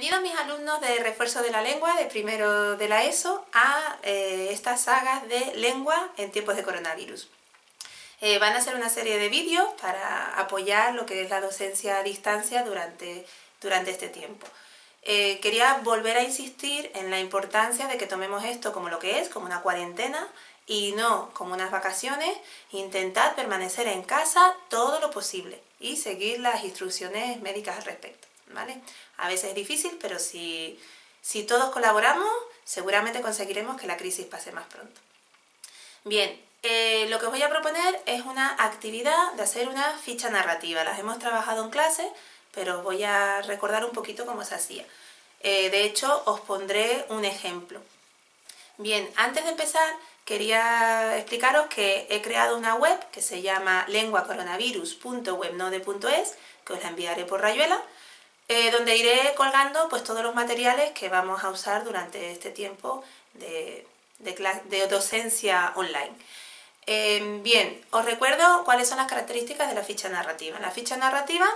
Bienvenidos mis alumnos de refuerzo de la lengua de primero de la ESO a estas sagas de lengua en tiempos de coronavirus. Van a ser una serie de vídeos para apoyar lo que es la docencia a distancia durante este tiempo. Quería volver a insistir en la importancia de que tomemos esto como lo que es, como una cuarentena y no como unas vacaciones. Intentad permanecer en casa todo lo posible y seguir las instrucciones médicas al respecto, ¿vale? A veces es difícil, pero si todos colaboramos, seguramente conseguiremos que la crisis pase más pronto. Bien, lo que os voy a proponer es una actividad de hacer una ficha narrativa. Las hemos trabajado en clase, pero os voy a recordar un poquito cómo se hacía. De hecho, os pondré un ejemplo. Bien, antes de empezar, quería explicaros que he creado una web que se llama lenguacoronavirus.webnode.es, que os la enviaré por Rayuela, donde iré colgando pues todos los materiales que vamos a usar durante este tiempo de docencia online. Bien, os recuerdo cuáles son las características de la ficha narrativa. En la ficha narrativa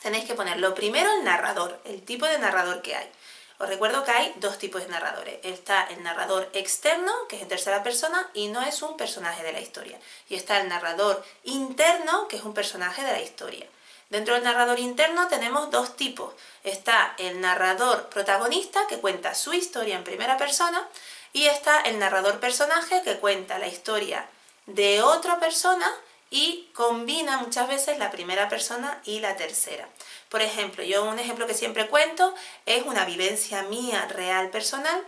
tenéis que poner lo primero el narrador, el tipo de narrador que hay. Os recuerdo que hay dos tipos de narradores. Está el narrador externo, que es en tercera persona y no es un personaje de la historia. Y está el narrador interno, que es un personaje de la historia. Dentro del narrador interno tenemos dos tipos. Está el narrador protagonista, que cuenta su historia en primera persona, y está el narrador personaje, que cuenta la historia de otra persona y combina muchas veces la primera persona y la tercera. Por ejemplo, un ejemplo que siempre cuento es una vivencia mía real personal.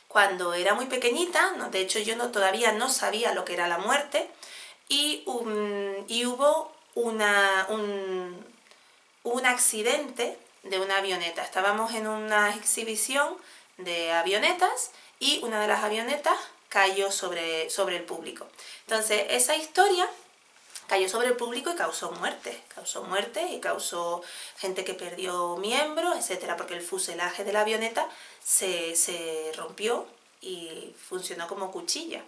Cuando era muy pequeñita, de hecho yo todavía no sabía lo que era la muerte, y hubo un accidente de una avioneta. Estábamos en una exhibición de avionetas y una de las avionetas cayó sobre el público. Entonces esa historia cayó sobre el público y causó muerte y causó gente que perdió miembros, etcétera, porque el fuselaje de la avioneta se rompió y funcionó como cuchilla.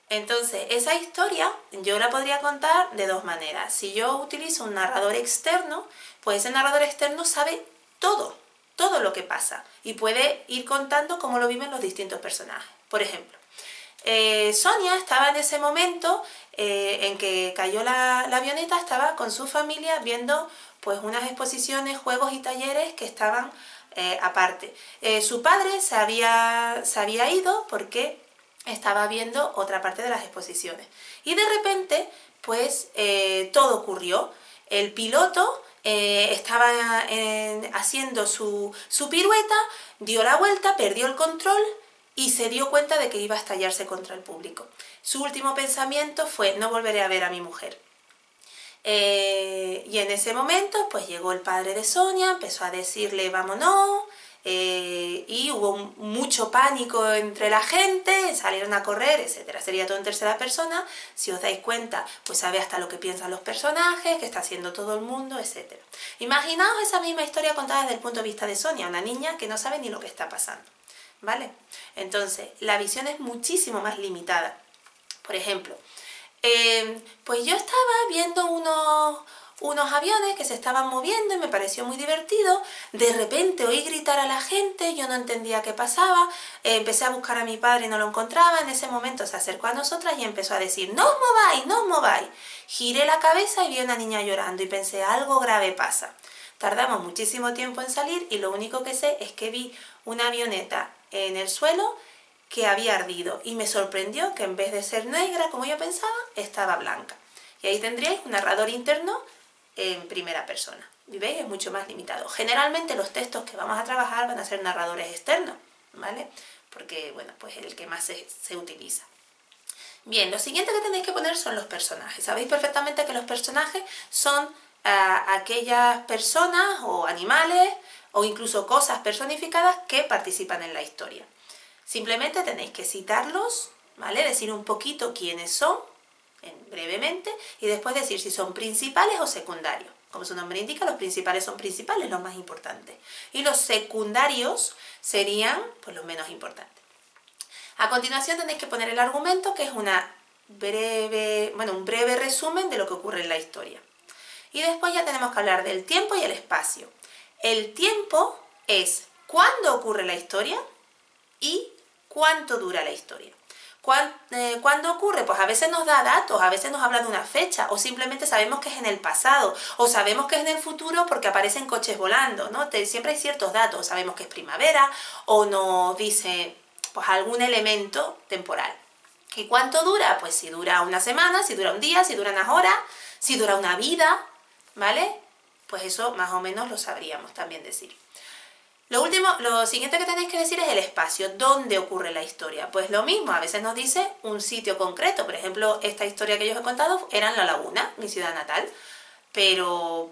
Entonces, esa historia yo la podría contar de dos maneras. Si yo utilizo un narrador externo, pues ese narrador externo sabe todo lo que pasa y puede ir contando cómo lo viven los distintos personajes. Por ejemplo, Sonia estaba en ese momento en que cayó la avioneta, estaba con su familia viendo pues unas exposiciones, juegos y talleres que estaban aparte. Su padre se había ido porque estaba viendo otra parte de las exposiciones. Y de repente, pues todo ocurrió. El piloto estaba haciendo su pirueta, dio la vuelta, perdió el control y se dio cuenta de que iba a estallarse contra el público. Su último pensamiento fue: no volveré a ver a mi mujer. Y en ese momento, pues llegó el padre de Sonia, empezó a decirle vámonos, y hubo mucho pánico entre la gente, salieron a correr, etcétera. Sería todo en tercera persona. Si os dais cuenta, pues sabe hasta lo que piensan los personajes, qué está haciendo todo el mundo, etcétera. Imaginaos esa misma historia contada desde el punto de vista de Sonia, una niña que no sabe ni lo que está pasando, ¿vale? Entonces, la visión es muchísimo más limitada. Por ejemplo, pues yo estaba viendo unos aviones que se estaban moviendo y me pareció muy divertido. De repente oí gritar a la gente, yo no entendía qué pasaba, empecé a buscar a mi padre y no lo encontraba. En ese momento se acercó a nosotras y empezó a decir: no os mováis, no os mováis. Giré la cabeza y vi a una niña llorando y pensé: algo grave pasa. Tardamos muchísimo tiempo en salir y lo único que sé es que vi una avioneta en el suelo que había ardido y me sorprendió que en vez de ser negra como yo pensaba, estaba blanca. Y ahí tendríais un narrador interno en primera persona. ¿Veis? Es mucho más limitado. Generalmente los textos que vamos a trabajar van a ser narradores externos, ¿vale? Porque, bueno, pues es el que más se utiliza. Bien, lo siguiente que tenéis que poner son los personajes. Sabéis perfectamente que los personajes son aquellas personas o animales o incluso cosas personificadas que participan en la historia. Simplemente tenéis que citarlos, ¿vale? Decir un poquito quiénes son, brevemente, y después decir si son principales o secundarios. Como su nombre indica, los principales son principales, los más importantes. Y los secundarios serían pues los menos importantes. A continuación tenéis que poner el argumento, que es un breve resumen de lo que ocurre en la historia. Y después ya tenemos que hablar del tiempo y el espacio. El tiempo es cuándo ocurre la historia y cuánto dura la historia. ¿Cuándo ocurre? Pues a veces nos da datos, a veces nos habla de una fecha, o simplemente sabemos que es en el pasado, o sabemos que es en el futuro porque aparecen coches volando, ¿no? Siempre hay ciertos datos, sabemos que es primavera, o nos dice pues algún elemento temporal. ¿Y cuánto dura? Pues si dura una semana, si dura un día, si dura unas horas, si dura una vida, ¿vale? Pues eso más o menos lo sabríamos también decir. Lo siguiente que tenéis que decir es el espacio, ¿dónde ocurre la historia? Pues lo mismo, a veces nos dice un sitio concreto, por ejemplo, esta historia que yo os he contado era en La Laguna, mi ciudad natal, pero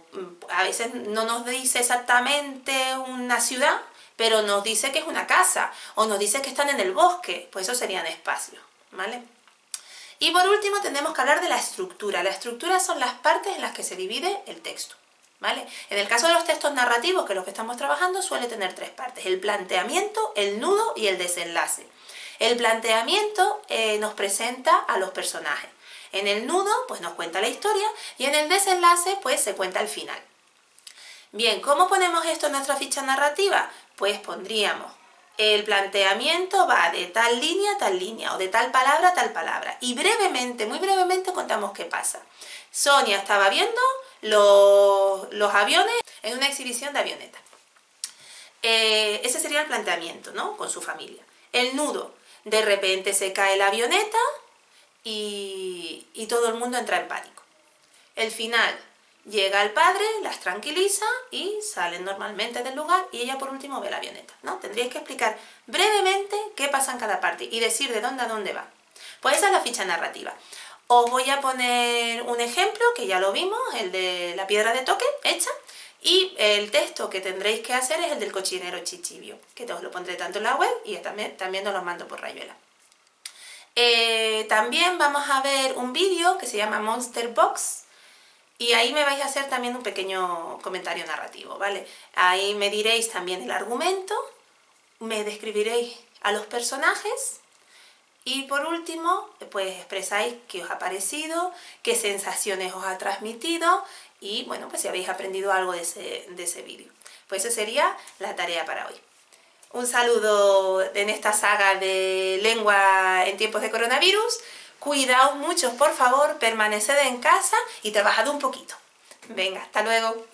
a veces no nos dice exactamente una ciudad, pero nos dice que es una casa, o nos dice que están en el bosque, pues eso serían espacios, ¿vale? Y por último tenemos que hablar de la estructura. La estructura son las partes en las que se divide el texto, ¿vale? En el caso de los textos narrativos, que es lo que estamos trabajando, suele tener tres partes: el planteamiento, el nudo y el desenlace. El planteamiento nos presenta a los personajes. En el nudo, pues nos cuenta la historia, y en el desenlace, pues se cuenta el final. Bien, ¿cómo ponemos esto en nuestra ficha narrativa? Pues pondríamos: el planteamiento va de tal línea a tal línea, o de tal palabra a tal palabra. Y brevemente, muy brevemente, contamos qué pasa. Sonia estaba viendo los aviones en una exhibición de avionetas. Ese sería el planteamiento, ¿no? Con su familia. El nudo: de repente se cae la avioneta y todo el mundo entra en pánico. El final: llega el padre, las tranquiliza y salen normalmente del lugar, y ella por último ve la avioneta, ¿no? Tendríais que explicar brevemente qué pasa en cada parte y decir de dónde a dónde va. Pues esa es la ficha narrativa. Os voy a poner un ejemplo que ya lo vimos, el de la piedra de toque hecha, y el texto que tendréis que hacer es el del cochinero Chichibio, que os lo pondré tanto en la web y también os lo mando por Rayuela. También vamos a ver un vídeo que se llama Monster Box, y ahí me vais a hacer también un pequeño comentario narrativo, ¿vale? Ahí me diréis también el argumento, me describiréis a los personajes y por último, pues expresáis qué os ha parecido, qué sensaciones os ha transmitido y, bueno, pues si habéis aprendido algo de ese vídeo. Pues eso sería la tarea para hoy. Un saludo en esta saga de lengua en tiempos de coronavirus. Cuidaos mucho, por favor, permaneced en casa y trabajad un poquito. Venga, hasta luego.